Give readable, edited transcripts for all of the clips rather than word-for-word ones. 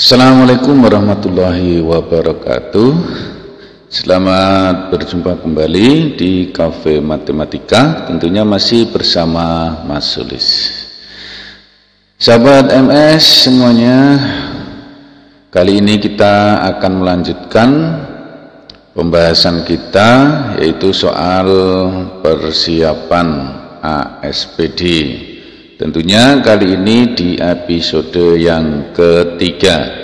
Assalamualaikum warahmatullahi wabarakatuh. Selamat berjumpa kembali di Cafe Matematika, tentunya masih bersama Mas Sulis. Sahabat MS semuanya, kali ini kita akan melanjutkan pembahasan kita, yaitu soal persiapan ASPD. Tentunya kali ini di episode yang ketiga.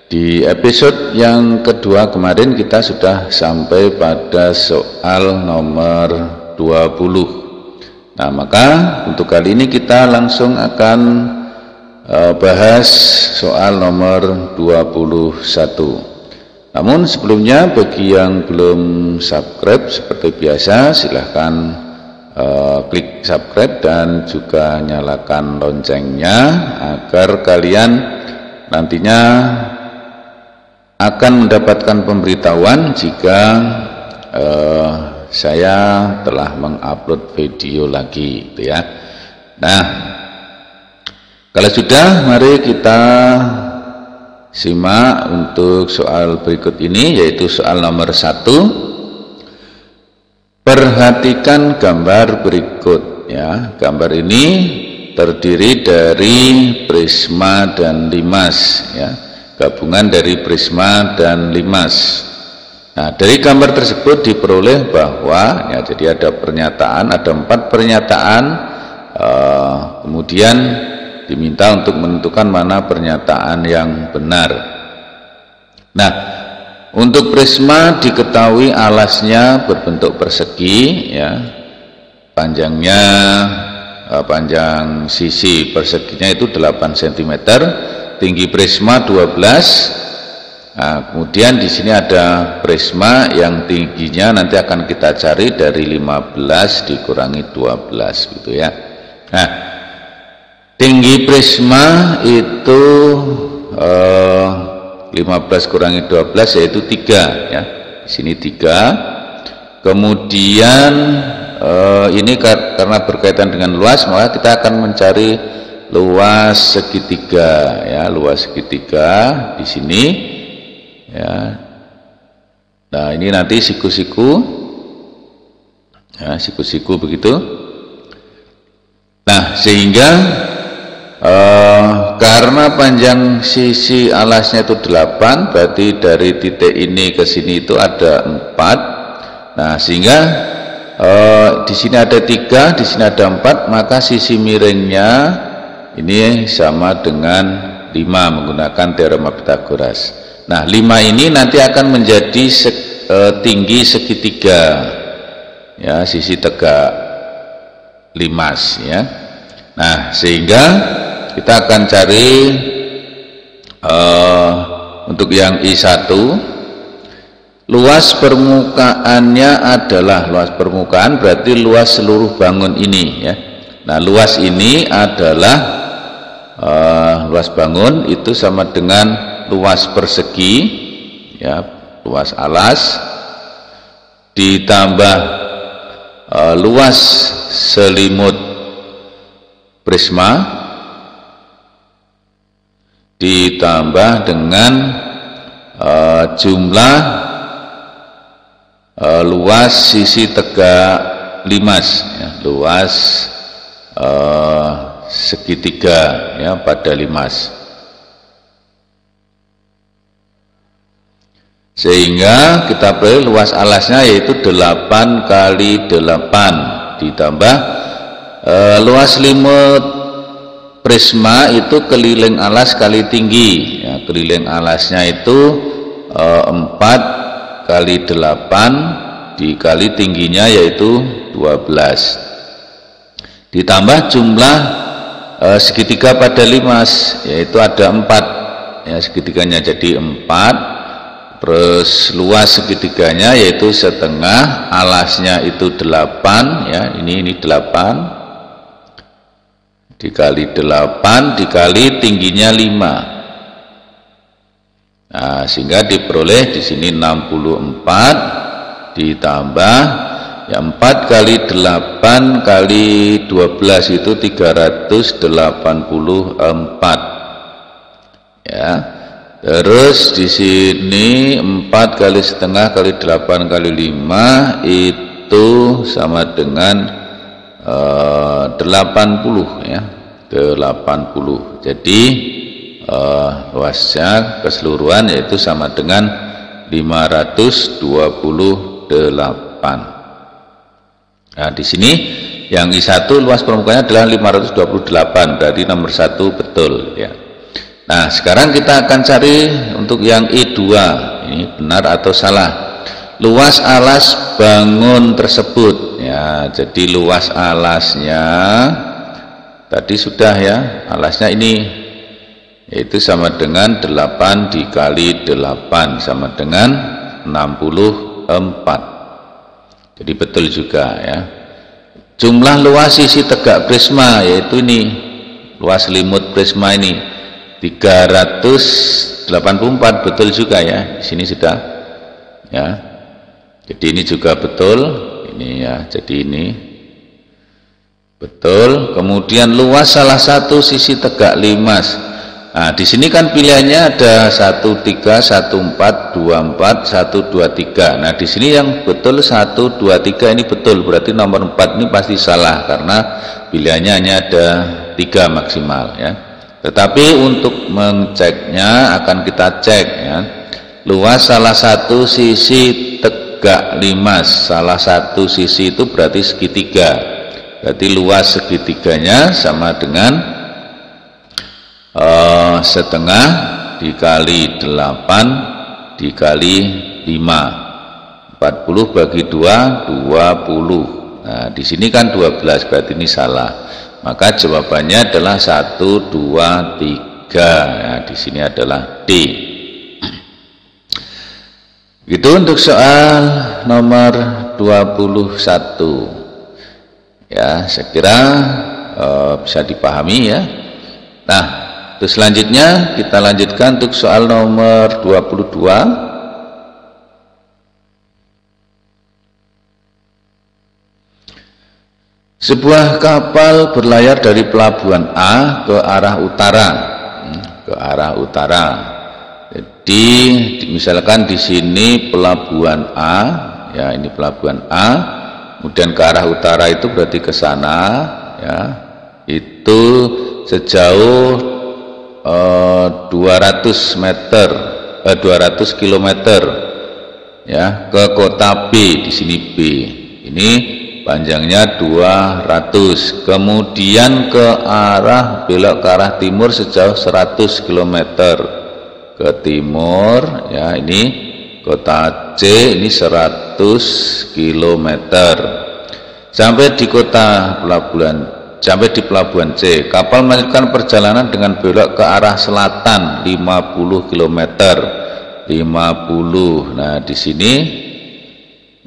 Di episode yang kedua kemarin kita sudah sampai pada soal nomor 20. Nah, maka untuk kali ini kita langsung akan bahas soal nomor 21. Namun sebelumnya bagi yang belum subscribe seperti biasa silahkan klik subscribe dan juga nyalakan loncengnya agar kalian nantinya akan mendapatkan pemberitahuan jika saya telah mengupload video lagi, gitu ya. Nah, kalau sudah, mari kita simak untuk soal berikut ini, yaitu soal nomor 1. Perhatikan gambar berikut ya. Gambar ini terdiri dari prisma dan limas ya. Gabungan dari prisma dan limas. Nah, dari gambar tersebut diperoleh bahwa ya, jadi ada pernyataan, ada 4 pernyataan, kemudian diminta untuk menentukan mana pernyataan yang benar. Nah, untuk prisma diketahui alasnya berbentuk persegi ya. Panjangnya panjang sisi perseginya itu 8 cm, tinggi prisma 12. Nah, kemudian di sini ada prisma yang tingginya nanti akan kita cari dari 15 dikurangi 12 gitu ya. Nah, tinggi prisma itu 15 kurangi 12 yaitu 3 ya. Di sini 3. Kemudian ini karena berkaitan dengan luas, maka kita akan mencari luas segitiga ya, luas segitiga di sini ya. Nah, ini nanti siku-siku ya, siku-siku begitu. Nah, sehingga karena panjang sisi alasnya itu 8, berarti dari titik ini ke sini itu ada 4. Nah, sehingga di sini ada 3, di sini ada 4, maka sisi miringnya ini sama dengan 5 menggunakan teorema Pythagoras. Nah, 5 ini nanti akan menjadi tinggi segitiga ya, sisi tegak limas ya. Nah, sehingga kita akan cari untuk yang I1, luas permukaannya adalah, luas permukaan berarti luas seluruh bangun ini ya. Nah, luas ini adalah luas bangun itu sama dengan luas persegi ya, luas alas ditambah luas selimut prisma ditambah dengan jumlah luas sisi tegak limas ya, luas segitiga ya pada limas, sehingga kita peroleh luas alasnya yaitu 8 kali 8 ditambah luas selimut prisma itu keliling alas kali tinggi ya, keliling alasnya itu 4 kali 8 dikali tingginya yaitu 12 ditambah jumlah segitiga pada limas yaitu ada 4 ya, segitiganya jadi 4, terus luas segitiganya yaitu setengah, alasnya itu 8 ya, ini 8 dikali 8 dikali tingginya 5. Nah, sehingga diperoleh di sini 64 ditambah ya 4 kali 8 kali 12 itu 384 ya. Terus di sini 4 kali setengah kali 8 kali 5 itu sama dengan 80 ya, 80. Jadi luasnya keseluruhan yaitu sama dengan 528. Nah, di sini yang I1 luas permukaannya adalah 528, berarti nomor 1 betul ya. Nah, sekarang kita akan cari untuk yang I2. Ini benar atau salah. Luas alas bangun tersebut ya. Jadi luas alasnya tadi sudah ya. Alasnya ini yaitu sama dengan 8 dikali 8 sama dengan 64. Jadi betul juga ya. Jumlah luas sisi tegak prisma yaitu ini, luas selimut prisma ini 384, betul juga ya. Di sini sudah ya. Jadi ini juga betul, ini ya. Jadi ini betul. Kemudian luas salah satu sisi tegak limas. Nah, di sini kan pilihannya ada 13, 14, 24, 123. Nah, di sini yang betul 1, 2, 3 ini betul. Berarti nomor 4 ini pasti salah karena pilihannya hanya ada 3 maksimal ya. Tetapi untuk mengeceknya akan kita cek ya. Luas salah satu sisi tegak limas. Salah satu sisi itu berarti segitiga. Berarti luas segitiganya sama dengan setengah dikali 8 dikali 5. 40 bagi 2 20. Nah, di sini kan 12, berarti ini salah. Maka jawabannya adalah 1, 2, 3. Nah, di sini adalah D. Itu untuk soal nomor 21. Ya, saya kira bisa dipahami ya. Nah, terus selanjutnya kita lanjutkan untuk soal nomor 22. Sebuah kapal berlayar dari pelabuhan A ke arah utara. Ke arah utara. Jadi misalkan di sini pelabuhan A, ya ini pelabuhan A, kemudian ke arah utara itu berarti ke sana, ya. Itu sejauh 200 km ya ke kota B. Di sini B ini panjangnya 200, kemudian ke arah belok ke arah timur sejauh 100 km ke timur ya. Ini kota C, ini 100 km sampai di kota pelabuhan. Sampai di pelabuhan C, kapal melanjutkan perjalanan dengan belok ke arah selatan 50 km. 50. Nah, di sini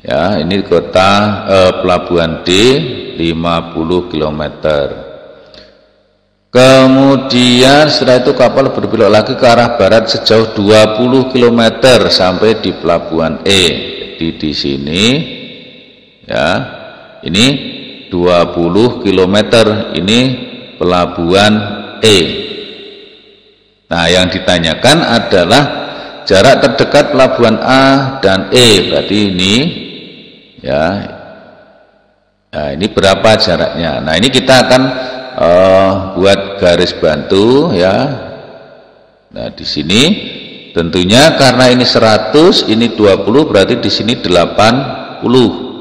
ya, ini kota pelabuhan D 50 km. Kemudian setelah itu kapal berbelok lagi ke arah barat sejauh 20 km sampai di pelabuhan E. Jadi di sini ya, ini 20 km ini pelabuhan E. Nah, yang ditanyakan adalah jarak terdekat pelabuhan A dan E. Berarti ini ya. Nah, ini berapa jaraknya? Nah, ini kita akan buat garis bantu ya. Nah, di sini tentunya karena ini 100, ini 20, berarti di sini 80.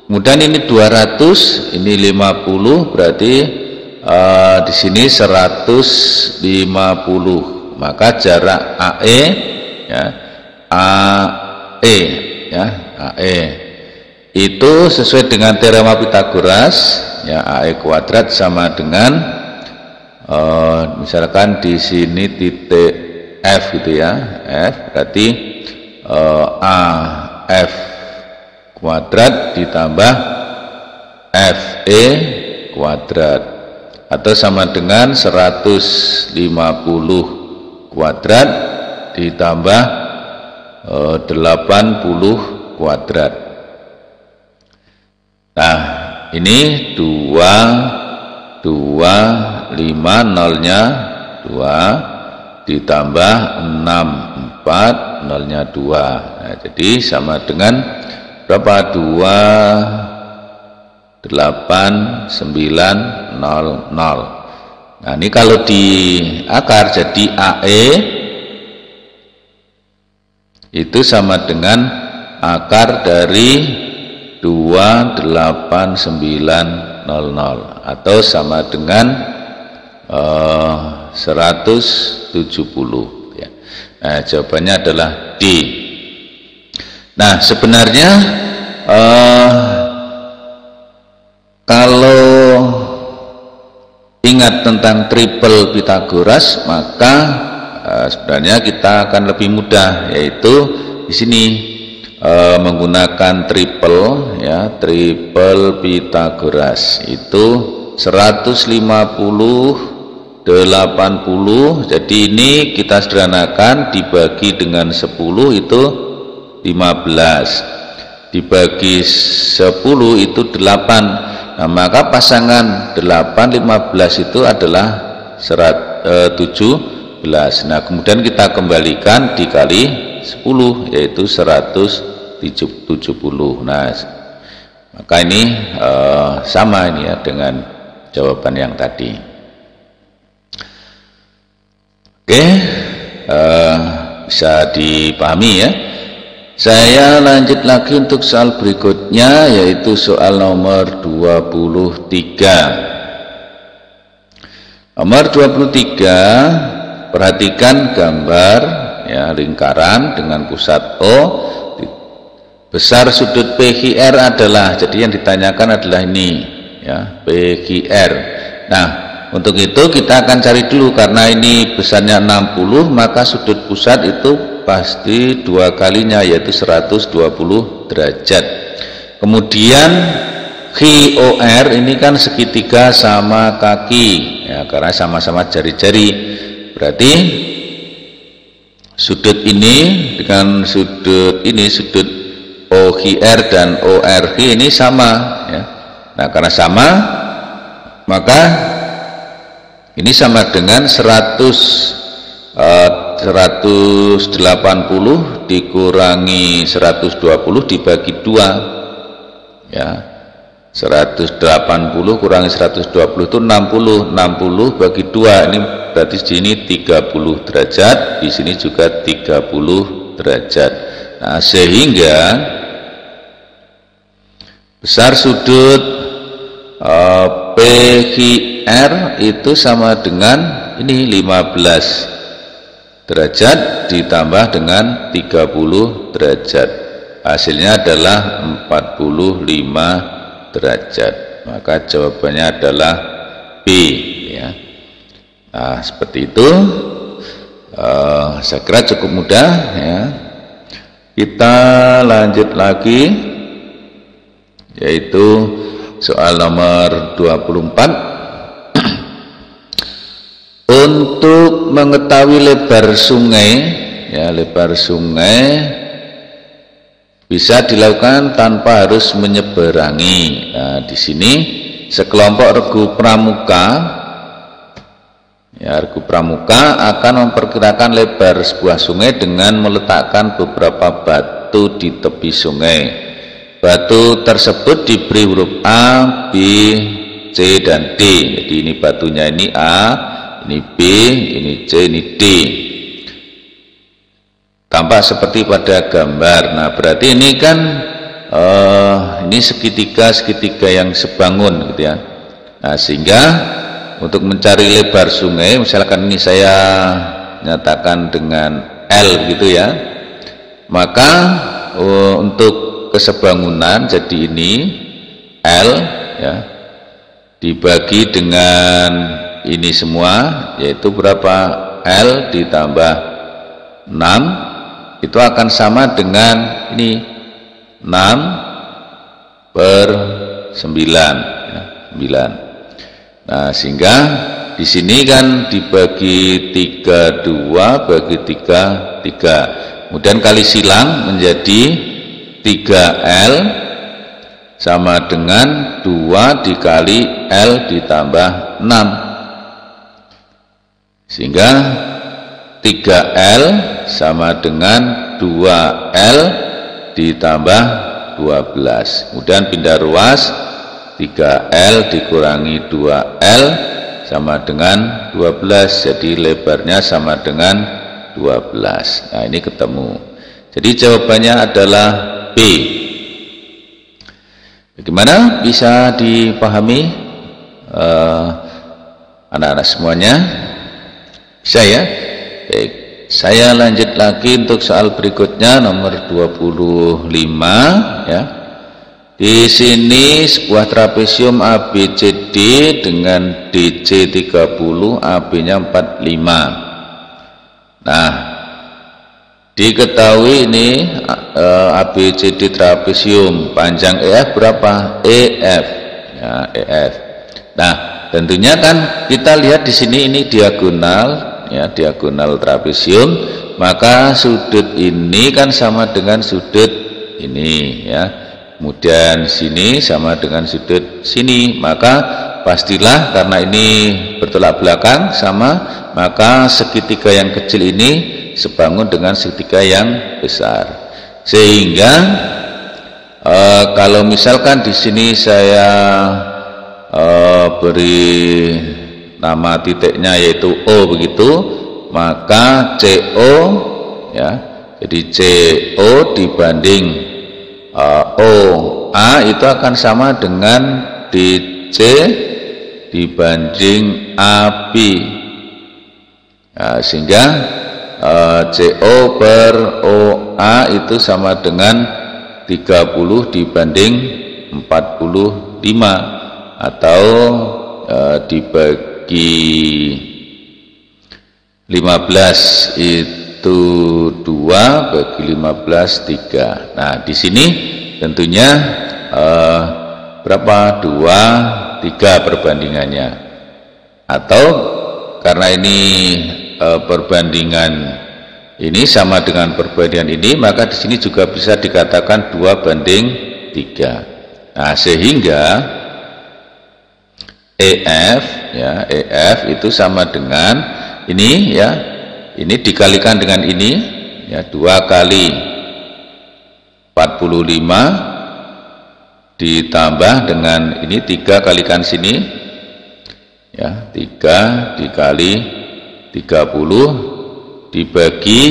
Kemudian ini 200, ini 50, berarti di sini 150. Maka jarak AE ya, AE ya, AE itu sesuai dengan teorema Pythagoras ya, AE kuadrat sama dengan misalkan di sini titik F gitu ya, F berarti AF kuadrat ditambah FE kuadrat atau sama dengan 150 kuadrat ditambah 80 kuadrat. Nah, ini 2, 5 nolnya 2 ditambah 6, 4, nolnya 2. Nah, jadi sama dengan berapa? 2, 8, 9, 0, 0. Nah, ini kalau di akar jadi AE itu sama dengan akar dari 28900 atau sama dengan 170 ya. Nah, jawabannya adalah D. Nah, sebenarnya kalau ingat tentang triple Pythagoras, maka sebenarnya kita akan lebih mudah, yaitu di sini menggunakan triple ya, triple Pythagoras itu 150, 80. Jadi ini kita sederhanakan, dibagi dengan 10 itu 15, dibagi 10 itu 8. Nah, maka pasangan 8, 15 itu adalah 17. Nah, kemudian kita kembalikan dikali 10, yaitu 170. Nah, maka ini sama ini ya dengan jawaban yang tadi. Oke, bisa dipahami ya. Saya lanjut lagi untuk soal berikutnya, yaitu soal nomor 23. Nomor 23, perhatikan gambar ya, lingkaran dengan pusat O, besar sudut PQR adalah, jadi yang ditanyakan adalah ini ya, PQR. Nah, untuk itu kita akan cari dulu, karena ini besarnya 60, maka sudut pusat itu pasti 2 kalinya, yaitu 120 derajat. Kemudian QOR ini kan segitiga sama kaki ya, karena sama-sama jari-jari. Berarti sudut ini dengan sudut ini, sudut OQR dan ORQ ini sama ya. Nah, karena sama, maka ini sama dengan 180 dikurangi 120 dibagi 2 ya. 180 kurangi 120 itu 60. 60 bagi 2, ini berarti di sini 30 derajat, di sini juga 30 derajat. Nah, sehingga besar sudut PQR itu sama dengan ini 15 derajat ditambah dengan 30 derajat, hasilnya adalah 45 derajat. Maka jawabannya adalah B ya. Nah, seperti itu. Saya kira cukup mudah ya. Kita lanjut lagi, yaitu soal nomor 24. Untuk mengetahui lebar sungai ya, lebar sungai bisa dilakukan tanpa harus menyeberangi. Nah, di sini sekelompok regu pramuka ya, regu pramuka akan memperkirakan lebar sebuah sungai dengan meletakkan beberapa batu di tepi sungai. Batu tersebut diberi huruf A, B, C, dan D. Jadi ini batunya ini A, ini B, ini C, ini D. Tampak seperti pada gambar. Nah, berarti ini kan ini segitiga yang sebangun gitu ya. Nah, sehingga untuk mencari lebar sungai, misalkan ini saya nyatakan dengan L gitu ya, maka untuk kesebangunan jadi ini L ya, dibagi dengan ini semua, yaitu berapa? L ditambah 6 itu akan sama dengan ini 6/9 ya, 9. Nah, sehingga di sini kan dibagi 3 2 bagi 3 3, kemudian kali silang menjadi 3L sama dengan 2 dikali L ditambah 6, sehingga 3 3L sama dengan 2L ditambah 12. Kemudian pindah ruas, 3L dikurangi 2L sama dengan 12, jadi lebarnya sama dengan 12. Nah, ini ketemu. Jadi jawabannya adalah B. Bagaimana bisa dipahami anak-anak semuanya? Bisa ya? Baik, saya lanjut lagi untuk soal berikutnya nomor 25 ya. Di sini sebuah trapesium ABCD dengan DC 30, AB-nya 45. Nah, diketahui ini ABCD trapesium, panjang EF berapa? EF. Ya, EF. Nah, tentunya kan kita lihat di sini ini diagonal, ya, diagonal trapesium, maka sudut ini kan sama dengan sudut ini, ya. Kemudian sini sama dengan sudut sini, maka pastilah karena ini bertolak belakang sama, maka segitiga yang kecil ini sebangun dengan segitiga yang besar. Sehingga kalau misalkan di sini saya beri nama titiknya yaitu O begitu, maka CO ya, jadi CO dibanding OA itu akan sama dengan DC dibanding AB. Nah, sehingga CO per OA itu sama dengan 30 dibanding 45, atau dibagi 15 itu 2, bagi 15 3. Nah, di sini tentunya berapa? 2, 3 perbandingannya. Atau karena ini perbandingan ini sama dengan perbandingan ini, maka di sini juga bisa dikatakan 2:3. Nah, sehingga EF ya, EF itu sama dengan ini ya, ini dikalikan dengan ini ya, 2 kali 45 ditambah dengan ini 3 kalikan sini ya, 3 dikali 30 dibagi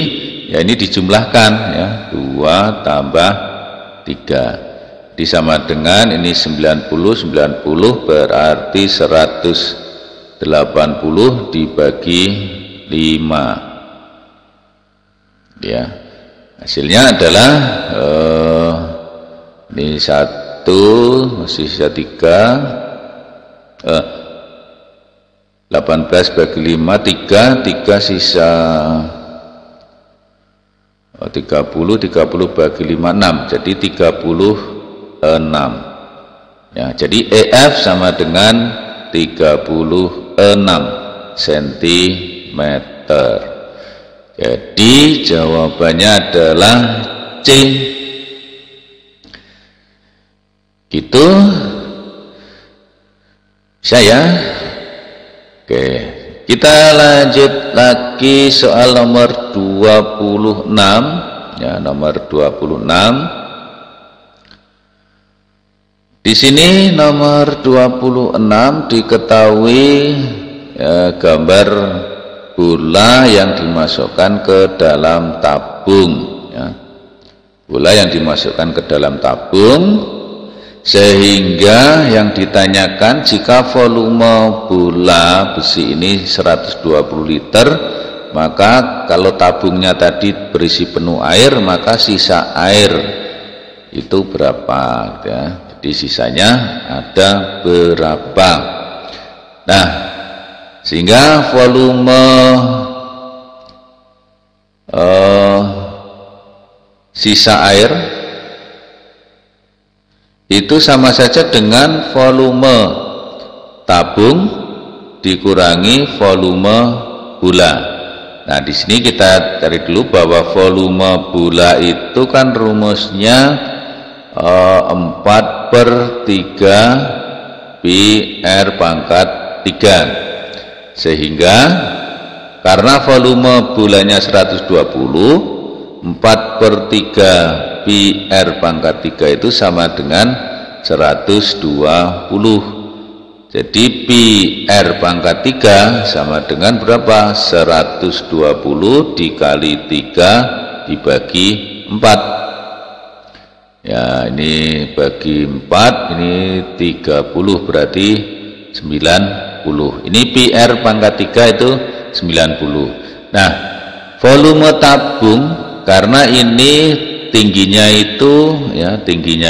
ya, ini dijumlahkan ya, 2 tambah 3 disama dengan ini 90 berarti 180 dibagi 5 ya, hasilnya adalah ini 1 masih sisa 3, 18 bagi 5 3 sisa 30 bagi 5 6, jadi 36 ya, jadi EF sama dengan 36 cm. Jadi jawabannya adalah C. Gitu saya. Oke, kita lanjut lagi soal nomor 26 ya, nomor 26. Di sini nomor 26 diketahui ya, gambar bola yang dimasukkan ke dalam tabung ya. Bola yang dimasukkan ke dalam tabung, sehingga yang ditanyakan jika volume bola besi ini 120 liter, maka kalau tabungnya tadi berisi penuh air, maka sisa air itu berapa ya. Jadi sisanya ada berapa. Nah, sehingga volume sisa air itu sama saja dengan volume tabung dikurangi volume bola. Nah, di sini kita cari dulu bahwa volume bola itu kan rumusnya 4/3 pi R pangkat 3, sehingga karena volume bulannya 120, 4/3 pi R pangkat 3 itu sama dengan 120. Jadi pi R pangkat 3 sama dengan berapa? 120 dikali 3 dibagi 4. Ya, ini bagi 4, ini 30, berarti 90. Ini pi R pangkat 3 itu 90. Nah, volume tabung karena ini tingginya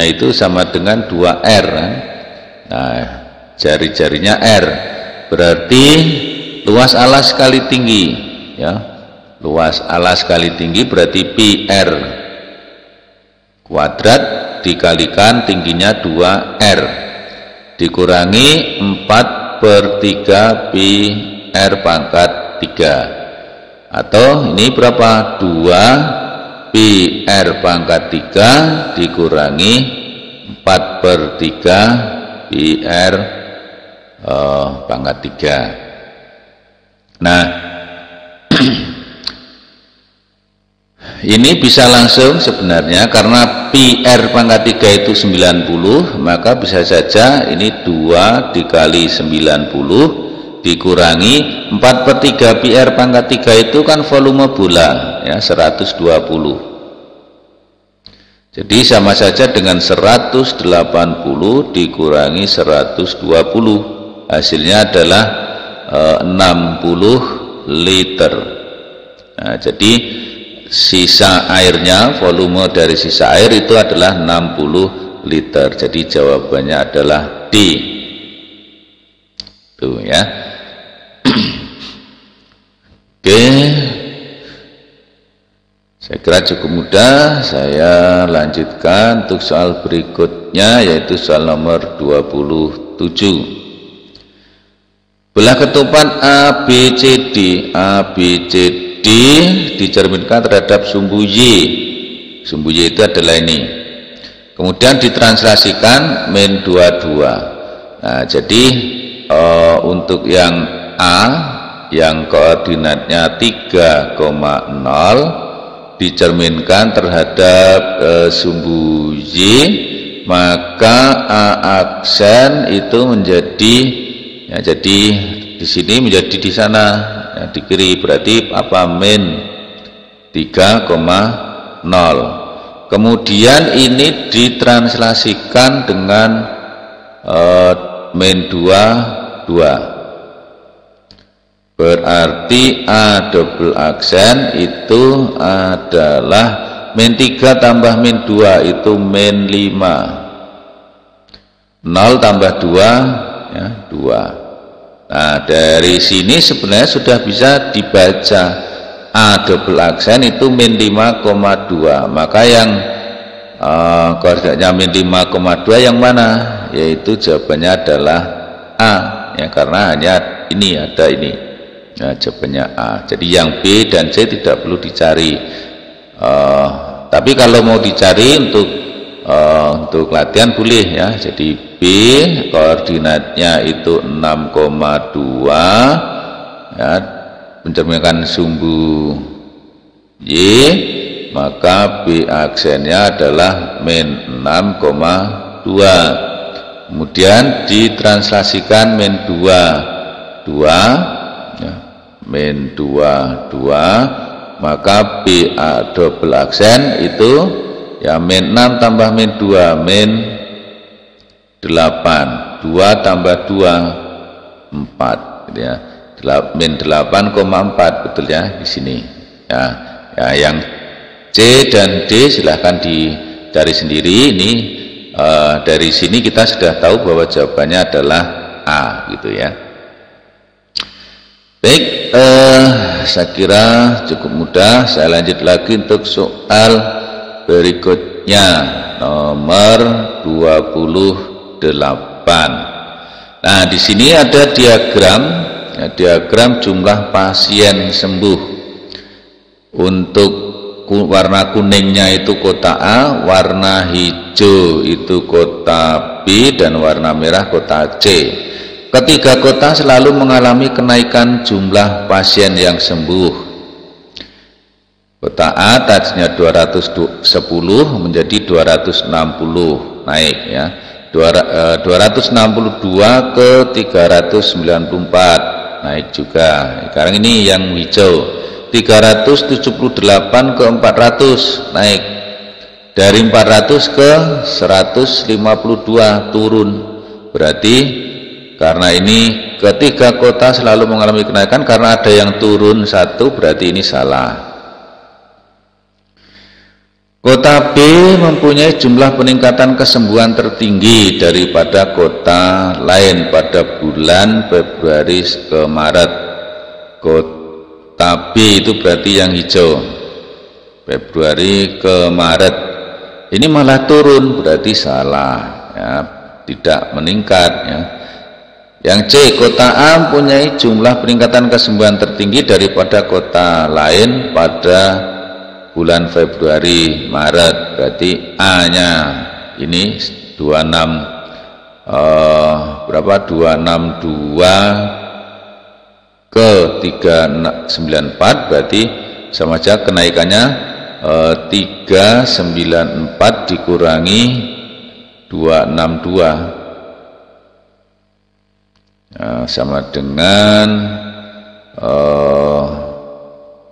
itu sama dengan 2R kan? Nah, jari-jarinya R, berarti luas alas kali tinggi, ya, luas alas kali tinggi berarti pi R kuadrat dikalikan tingginya 2R dikurangi 4/3 pi R pangkat 3, atau ini berapa? 2 pi R pangkat 3 dikurangi 4/3 pi R pangkat 3. Nah, ini bisa langsung sebenarnya karena pi R pangkat 3 itu 90, maka bisa saja ini 2 dikali 90 dikurangi 4/3 pi R pangkat 3 itu kan volume bola, ya, 120. Jadi sama saja dengan 180 dikurangi 120. Hasilnya adalah 60 liter. Nah, jadi sisa airnya, volume dari sisa air itu adalah 60 liter. Jadi jawabannya adalah D. Tuh ya. Oke. Saya kira cukup mudah. Saya lanjutkan untuk soal berikutnya, yaitu soal nomor 27. Belah ketupat ABCD dicerminkan terhadap sumbu Y. Sumbu Y itu adalah ini. Kemudian ditranslasikan min 22. Nah, jadi untuk yang A yang koordinatnya 3,0 dicerminkan terhadap sumbu Y, maka A aksen itu menjadi, ya, jadi di sini menjadi di sana, ya, di kiri, berarti apa? Min 3,0. Kemudian ini ditranslasikan dengan min 22. Berarti A double aksen itu adalah min 3 tambah min 2 itu min 5. 0 tambah 2, ya, 2. Nah, dari sini sebenarnya sudah bisa dibaca A double aksen itu min 5,2. Maka yang koordinatnya min 5,2 yang mana? Yaitu jawabannya adalah A, ya, karena hanya ini, ada ini. Nah, jawabannya A. Jadi yang B dan C tidak perlu dicari. Tapi kalau mau dicari untuk latihan boleh, ya. Jadi B koordinatnya itu 6,2, ya, mencerminkan sumbu Y, maka B aksennya adalah min 6,2. Kemudian ditranslasikan min 2, ya, min 22, maka B A double aksen itu, ya, min 6 tambah min 2, min 8. 2 tambah 2, 4, gitu ya. Min 8,4, betul ya, di sini. Ya, ya, yang C dan D silahkan dicari sendiri. Ini dari sini kita sudah tahu bahwa jawabannya adalah A, gitu ya. Baik, saya kira cukup mudah. Saya lanjut lagi untuk soal berikutnya, nomor 28. Nah, di sini ada diagram, ya, diagram jumlah pasien sembuh. Untuk warna kuningnya itu kota A, warna hijau itu kota B, dan warna merah kota C. Ketiga kota selalu mengalami kenaikan jumlah pasien yang sembuh. Kota A tadinya 210 menjadi 260 naik ya. 262 ke 394 naik juga. Sekarang ini yang hijau 378 ke 400 naik. Dari 400 ke 152 turun. Berarti karena ini ketiga kota selalu mengalami kenaikan, karena ada yang turun satu, berarti ini salah. Kota B mempunyai jumlah peningkatan kesembuhan tertinggi daripada kota lain pada bulan Februari ke Maret. Kota B itu berarti yang hijau, Februari ke Maret. Ini malah turun, berarti salah ya, tidak meningkat ya. Yang C, kota A mempunyai jumlah peningkatan kesembuhan tertinggi daripada kota lain pada bulan Februari Maret, berarti A nya ini 262 ke 394, berarti sama saja kenaikannya 394 dikurangi 262 sama dengan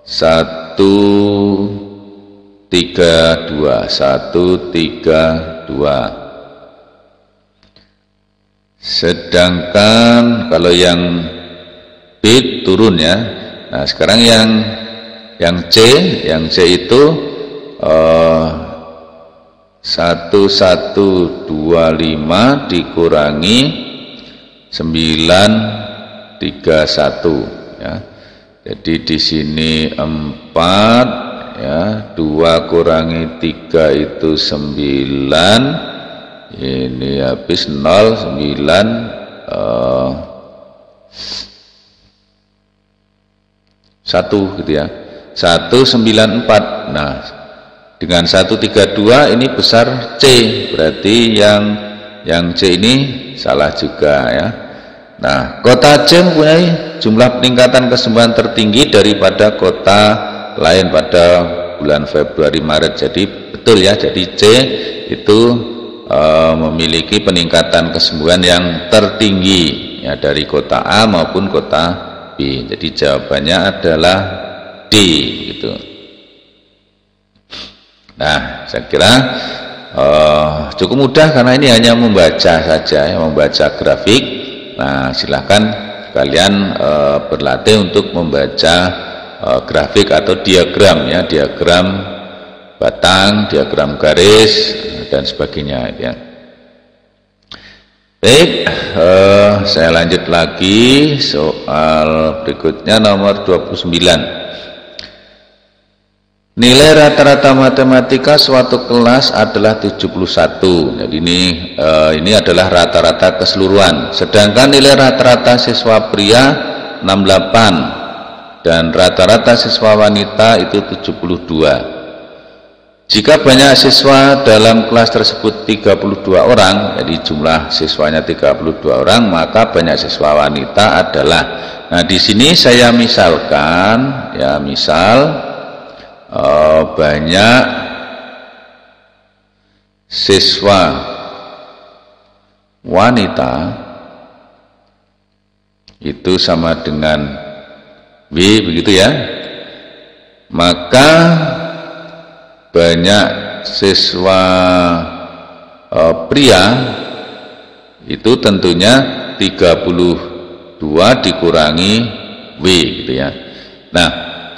132. Sedangkan kalau yang B turun ya. Nah sekarang yang C itu 1125 dikurangi 931 ya. Jadi di sini 4 ya, 2 kurangi 3 itu 9, ini habis 0, 9 1 gitu ya, 194. Nah dengan 132 ini besar C, berarti yang C ini salah juga ya. Nah kota C mempunyai jumlah peningkatan kesembuhan tertinggi daripada kota lain pada bulan Februari Maret. Jadi betul ya, jadi C itu memiliki peningkatan kesembuhan yang tertinggi ya dari kota A maupun kota B. Jadi jawabannya adalah D gitu. Nah saya kira cukup mudah karena ini hanya membaca saja ya, membaca grafik. Nah silahkan kalian berlatih untuk membaca grafik atau diagram ya, diagram batang, diagram garis dan sebagainya ya. Baik, saya lanjut lagi soal berikutnya nomor 29. Nilai rata-rata matematika suatu kelas adalah 71. Jadi ini adalah rata-rata keseluruhan. Sedangkan nilai rata-rata siswa pria 68 dan rata-rata siswa wanita itu 72. Jika banyak siswa dalam kelas tersebut 32 orang, jadi jumlah siswanya 32 orang, maka banyak siswa wanita adalah. Nah, di sini saya misalkan ya, misal banyak siswa wanita itu sama dengan B, begitu ya. Maka banyak siswa pria itu tentunya 32 dikurangi W gitu ya. Nah,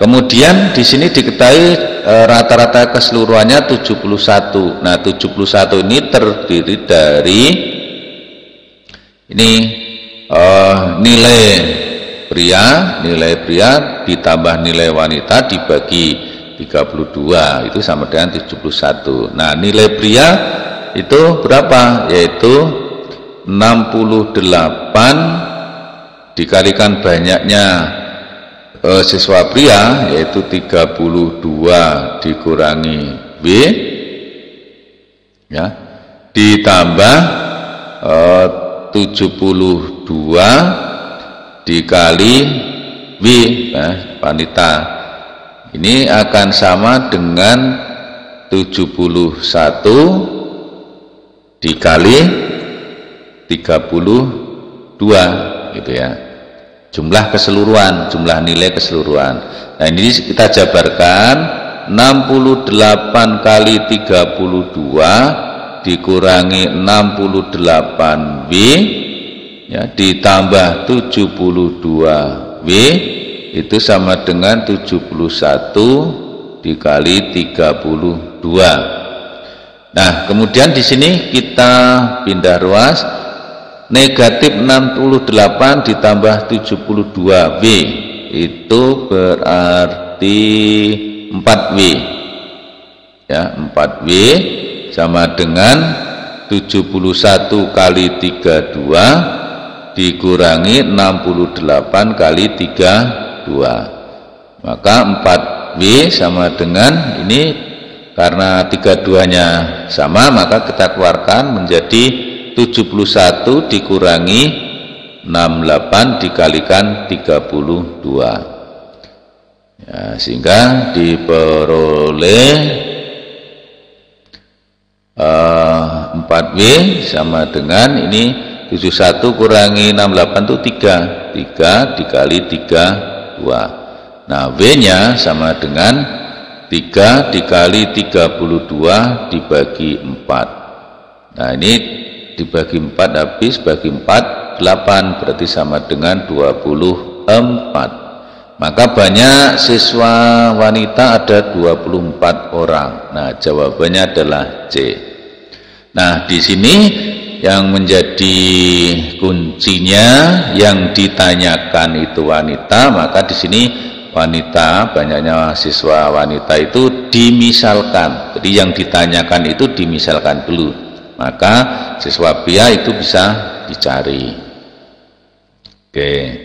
kemudian di sini diketahui rata-rata keseluruhannya 71. Nah, 71 ini terdiri dari ini nilai pria ditambah nilai wanita dibagi 32 itu sama dengan 71. Nah nilai pria itu berapa? Yaitu 68 dikalikan banyaknya siswa pria, yaitu 32 dikurangi B ya, ditambah 72 dikali W, wanita. Ini akan sama dengan 71 dikali 32 gitu ya. Jumlah keseluruhan, jumlah nilai keseluruhan. Nah, ini kita jabarkan 68 kali 32 dikurangi 68W ya, ditambah 72W itu sama dengan 71 dikali 32. Nah, kemudian di sini kita pindah ruas, negatif 68 ditambah 72W itu berarti 4W ya, 4W sama dengan 71 kali 32 dikurangi 68 kali 32, maka 4W sama dengan ini, karena 32-nya sama maka kita keluarkan menjadi 71 dikurangi 68 dikalikan 32 ya, sehingga diperoleh 4W sama dengan ini 71 kurangi 68 itu 3 dikali 32. Nah, W nya sama dengan 3 dikali 32 dibagi 4. Nah, ini dibagi 4 habis, bagi 4 8, berarti sama dengan 24. Maka banyak siswa wanita ada 24 orang. Nah, jawabannya adalah C. Nah, di sini yang menjadi kuncinya, yang ditanyakan itu wanita, maka di sini wanita, banyaknya siswa wanita itu dimisalkan. Jadi yang ditanyakan itu dimisalkan dulu, maka siswa pria itu bisa dicari. Oke,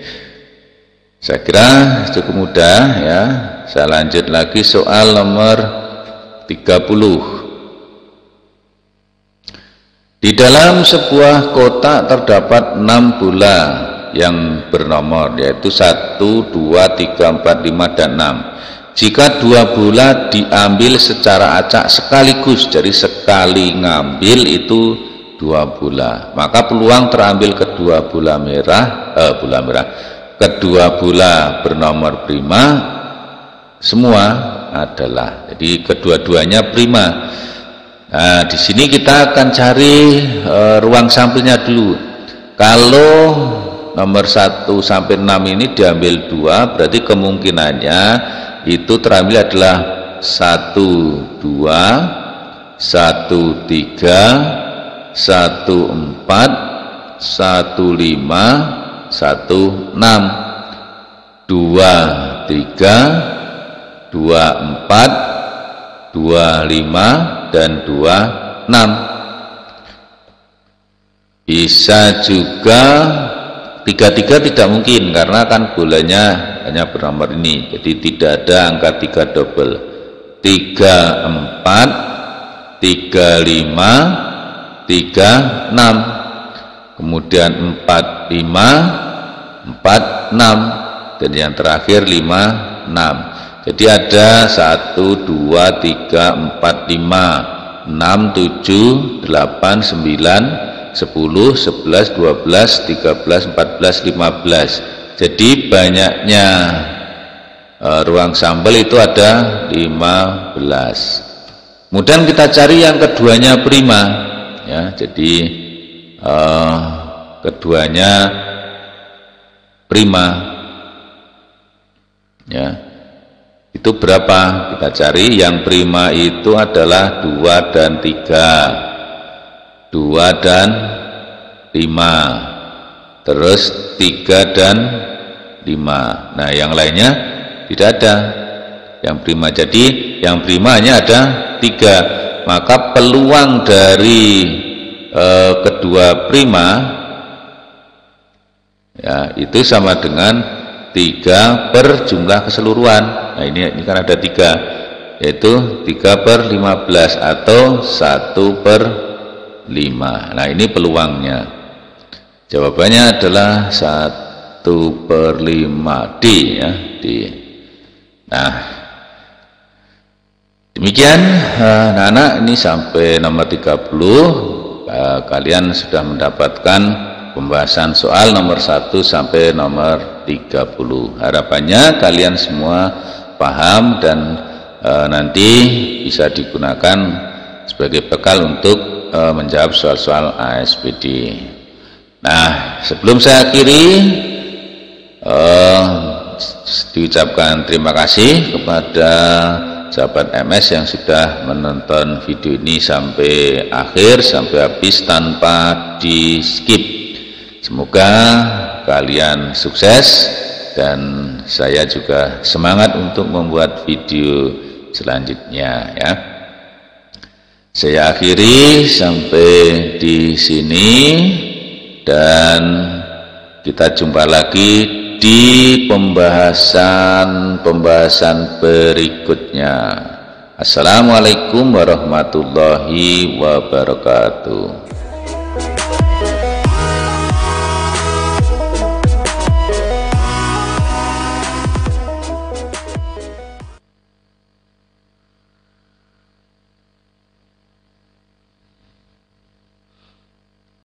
saya kira cukup mudah ya. Saya lanjut lagi soal nomor 30. Di dalam sebuah kotak terdapat 6 bola yang bernomor, yaitu 1, 2, 3, 4, 5, dan 6. Jika 2 bola diambil secara acak sekaligus, jadi sekali ngambil itu 2 bola, maka peluang terambil kedua bola kedua bola bernomor prima semua adalah, jadi kedua-duanya prima. Nah, di sini kita akan cari ruang sampelnya dulu. Kalau nomor 1 sampai 6 ini diambil 2, berarti kemungkinannya itu terambil adalah 1, 2, 1, 3, 1, 4, 1, 5, 1, 6, 2, 3, 2, 4, 2, 5, dan 2, 6. Bisa juga 3 tidak mungkin, karena kan bolanya hanya bernomor ini, jadi tidak ada angka 3 double. 3, 4, 3, 5, 3, 6, kemudian 4, 5, 4, 6, dan yang terakhir 5, 6. Jadi ada 1, 2, 3, 4, 5, 6, 7, 8, 9, 10, 11, 12, 13, 14, 15. Jadi banyaknya ruang sampel itu ada 15. Kemudian kita cari yang keduanya prima ya. Jadi keduanya prima ya. Itu berapa? Kita cari yang prima itu adalah 2 dan 3, 2 dan 5, terus 3 dan 5. Nah, yang lainnya tidak ada yang prima. Jadi yang primanya ada 3, maka peluang dari kedua prima ya itu sama dengan 3 per jumlah keseluruhan. Nah, ini kan ada 3, yaitu 3 per 15 atau 1 per 5. Nah, ini peluangnya. Jawabannya adalah 1/5 D ya, D. Nah, demikian anak-anak, ini sampai nomor 30 kalian sudah mendapatkan pembahasan soal nomor 1 sampai nomor 30. Harapannya kalian semua paham dan nanti bisa digunakan sebagai bekal untuk menjawab soal-soal ASPD. Nah, sebelum saya akhiri, diucapkan terima kasih kepada sahabat MS yang sudah menonton video ini sampai akhir, sampai habis tanpa di skip. Semoga kalian sukses dan saya juga semangat untuk membuat video selanjutnya ya. Saya akhiri sampai di sini dan kita jumpa lagi di pembahasan berikutnya. Assalamualaikum warahmatullahi wabarakatuh.